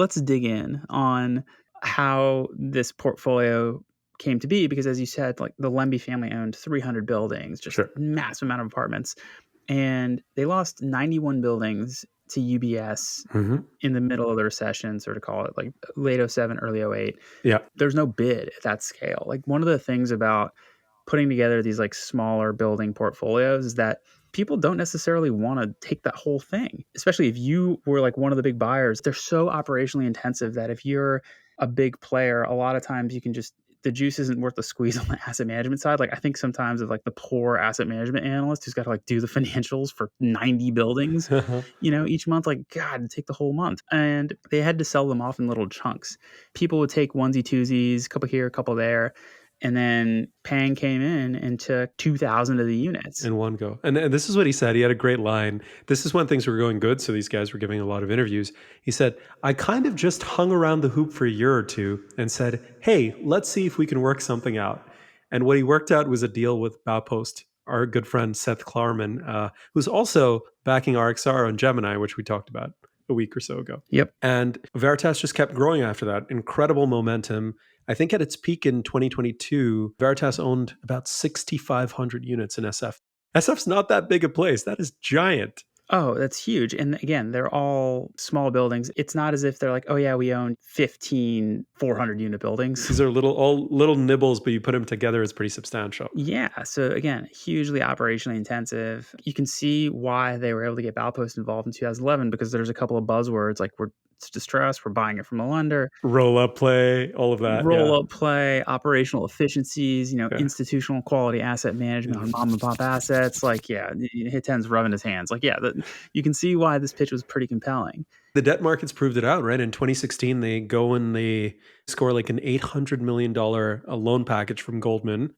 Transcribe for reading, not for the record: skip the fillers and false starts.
let's dig in on how this portfolio came to be, because as you said, like the Lemby family owned 300 buildings, just Sure. massive amount of apartments. And they lost 91 buildings to UBS in the middle of the recession, sort of call it like late 07, early 08. Yeah. There's no bid at that scale. Like one of the things about putting together these like smaller building portfolios is that people don't necessarily want to take that whole thing, especially if you were like one of the big buyers. They're so operationally intensive that if you're a big player, a lot of times you can just, the juice isn't worth the squeeze on the asset management side. Like I think sometimes of like the poor asset management analyst who's got to like do the financials for 90 buildings, each month, like God, take the whole month. And they had to sell them off in little chunks. People would take onesie twosies, a couple here, a couple there. And then Pang came in and took 2,000 of the units. In one go. And this is what he said. He had a great line. This is when things were going good, so these guys were giving a lot of interviews. He said, I kind of just hung around the hoop for a year or two and said, hey, let's see if we can work something out. And what he worked out was a deal with Baupost, our good friend Seth Klarman, who's also backing RXR on Gemini, which we talked about a week or so ago. Yep. And Veritas just kept growing after that. Incredible momentum. I think at its peak in 2022, Veritas owned about 6,500 units in SF. SF's not that big a place. That is giant. Oh, that's huge. And again, they're all small buildings. It's not as if they're like, oh yeah, we own 15 400 unit buildings. These are all little nibbles, but you put them together, it's pretty substantial. Yeah. So again, hugely operationally intensive. You can see why they were able to get Baupost involved in 2011, because there's a couple of buzzwords like it's distressed, we're buying it from the lender. Roll-up play, all of that. Roll-up play, operational efficiencies, institutional quality asset management on mom and pop assets. Like, yeah, Hiten's rubbing his hands. Like, yeah, you can see why this pitch was pretty compelling. The debt markets proved it out, right? In 2016, they go and they score like an $800 million loan package from Goldman.